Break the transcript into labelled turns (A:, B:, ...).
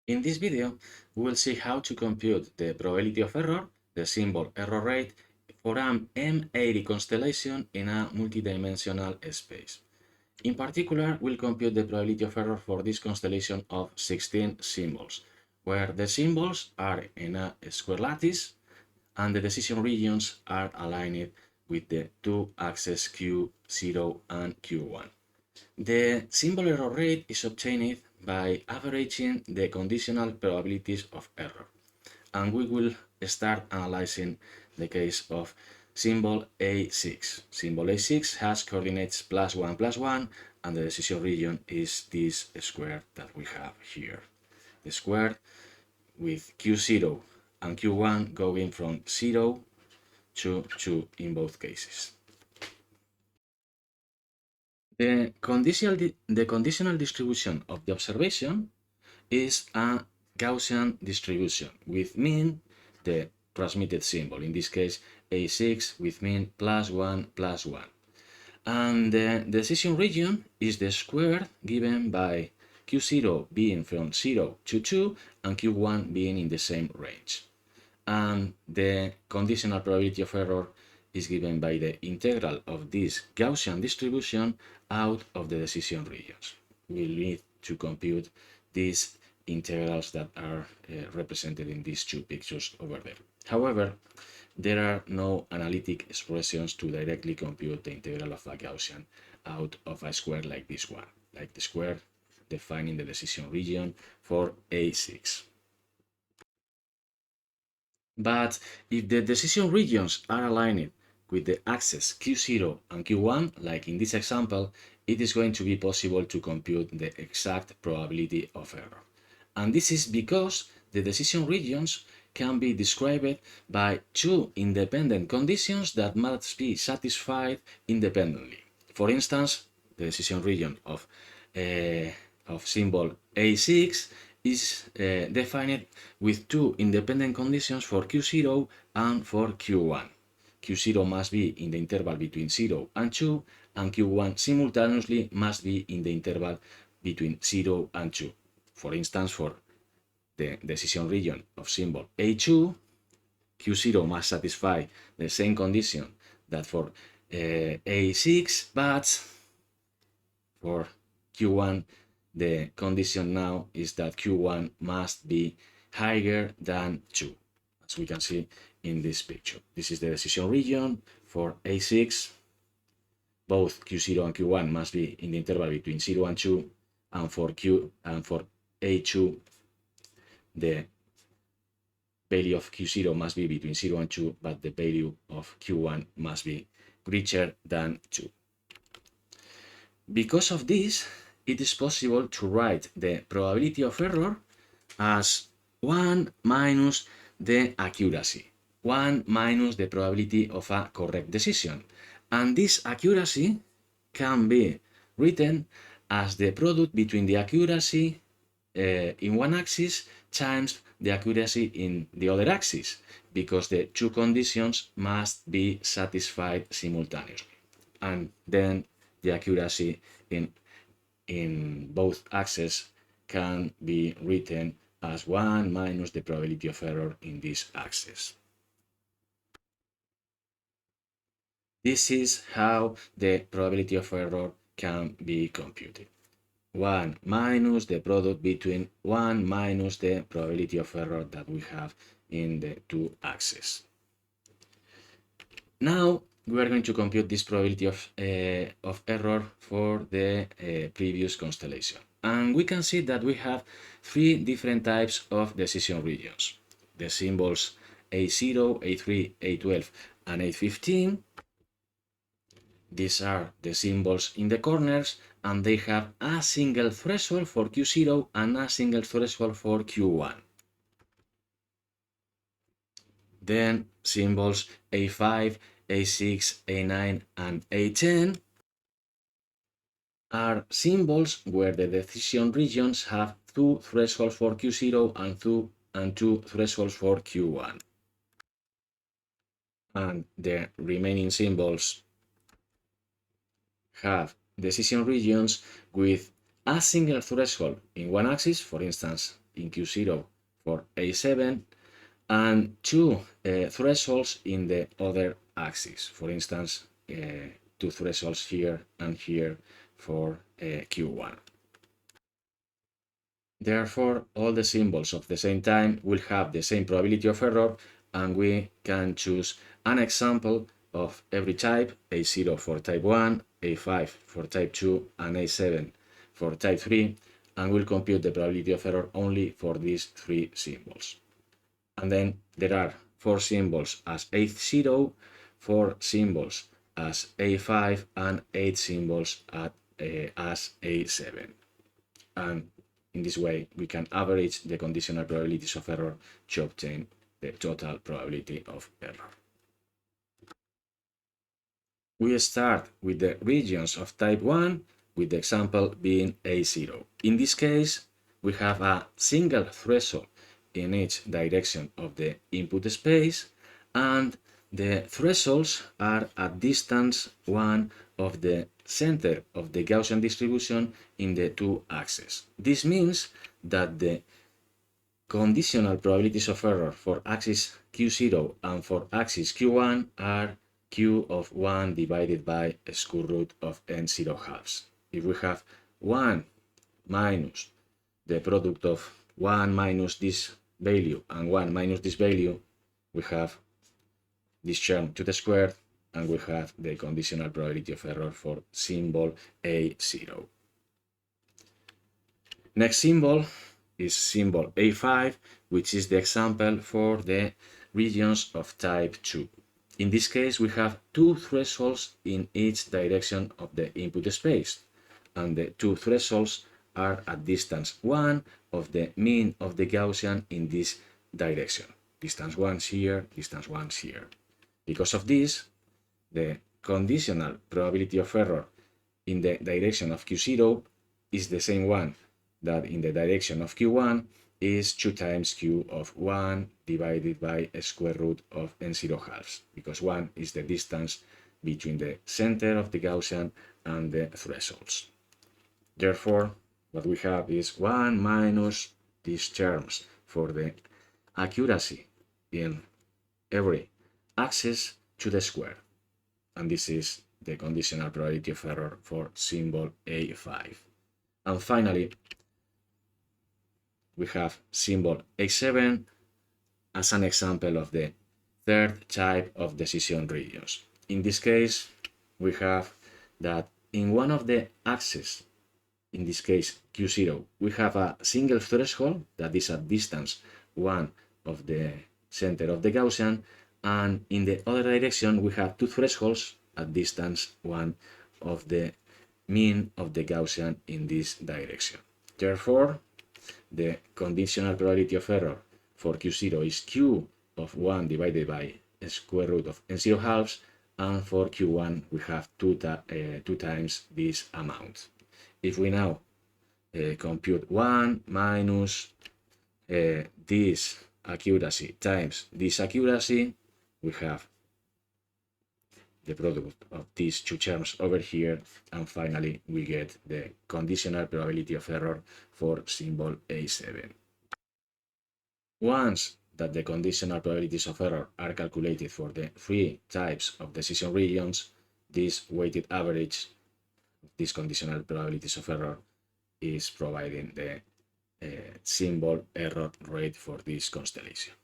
A: In this video, we will see how to compute the probability of error, the symbol error rate, for an M-ary constellation in a multidimensional space. In particular, we'll compute the probability of error for this constellation of 16 symbols, where the symbols are in a square lattice and the decision regions are aligned with the two axes Q0 and Q1. The symbol error rate is obtained by averaging the conditional probabilities of error, and we will start analyzing the case of symbol A6. Symbol A6 has coordinates +1, and the decision region is this square that we have here. The square with Q0 and Q1 going from 0 to 2 in both cases. The conditional distribution of the observation is a Gaussian distribution with mean, the transmitted symbol, in this case A6 with mean +1. And the decision region is the square given by Q0 being from 0 to 2 and Q1 being in the same range. And the conditional probability of error is given by the integral of this Gaussian distribution out of the decision regions. We'll need to compute these integrals that are represented in these two pictures over there. However, there are no analytic expressions to directly compute the integral of a Gaussian out of a square like this one, like the square defining the decision region for A6. But if the decision regions are aligned with the axes Q0 and Q1, like in this example, it is going to be possible to compute the exact probability of error. And this is because the decision regions can be described by two independent conditions that must be satisfied independently. For instance, the decision region of symbol A6 is defined with two independent conditions for Q0 and for Q1. Q0 must be in the interval between 0 and 2, and Q1 simultaneously must be in the interval between 0 and 2. For instance, for the decision region of symbol A2, Q0 must satisfy the same condition that for A6, but for Q1, the condition now is that Q1 must be higher than 2, as we can see in this picture. This is the decision region for A6. Both Q0 and Q1 must be in the interval between 0 and 2, and for A2, the value of Q0 must be between 0 and 2, but the value of Q1 must be greater than 2. Because of this, it is possible to write the probability of error as 1 minus the accuracy, 1 minus the probability of a correct decision. And this accuracy can be written as the product between the accuracy in one axis times the accuracy in the other axis, because the two conditions must be satisfied simultaneously. And then the accuracy in both axes can be written as 1 minus the probability of error in this axis. This is how the probability of error can be computed. 1 minus the product between 1 minus the probability of error that we have in the two axes. Now we are going to compute this probability of error for the previous constellation. And we can see that we have three different types of decision regions. The symbols A0, A3, A12, and A15. These are the symbols in the corners, and they have a single threshold for Q0 and a single threshold for Q1. Then symbols A5, A6, A9, and A10 are symbols where the decision regions have two thresholds for Q0 and two thresholds for Q1. And the remaining symbols have decision regions with a single threshold in one axis, for instance, in Q0 for A7, and two thresholds in the other axis, for instance, two thresholds here and here for Q1. Therefore, all the symbols of the same time will have the same probability of error, and we can choose an example of every type, A0 for type 1, A5 for type 2, and A7 for type 3, and we'll compute the probability of error only for these three symbols. And then there are four symbols as A0, four symbols as A5, and 8 symbols as A7. And in this way, we can average the conditional probabilities of error to obtain the total probability of error. We start with the regions of type 1, with the example being A0. In this case, we have a single threshold in each direction of the input space, and the thresholds are at distance 1 of the center of the Gaussian distribution in the two axes. This means that the conditional probabilities of error for axis Q0 and for axis Q1 are Q of 1 divided by square root of n0 halves. If we have 1 minus the product of 1 minus this value and 1 minus this value, we have this term to the square, and we have the conditional probability of error for symbol A0. Next symbol is symbol A5, which is the example for the regions of type 2. In this case, we have two thresholds in each direction of the input space, and the two thresholds are at distance 1 of the mean of the Gaussian in this direction. Distance 1 here, distance 1 here. Because of this, the conditional probability of error in the direction of Q0 is the same one that in the direction of Q1 is 2 times Q of 1 divided by a square root of n0 halves, because 1 is the distance between the center of the Gaussian and the thresholds. Therefore, what we have is 1 minus these terms for the accuracy in every axis to the square. And this is the conditional probability of error for symbol A5. And finally, we have symbol A7 as an example of the third type of decision regions. In this case, we have that in one of the axes, in this case Q0, we have a single threshold that is at distance 1 of the center of the Gaussian, and in the other direction we have two thresholds at distance 1 of the mean of the Gaussian in this direction. Therefore, the conditional probability of error for Q0 is Q of 1 divided by a square root of n0 halves, and for Q1 we have two times this amount. If we now compute 1 minus this accuracy times this accuracy, we have the product of these two terms over here, and finally we get the conditional probability of error for symbol A7. Once that the conditional probabilities of error are calculated for the three types of decision regions, this weighted average of these conditional probabilities of error is providing the symbol error rate for this constellation.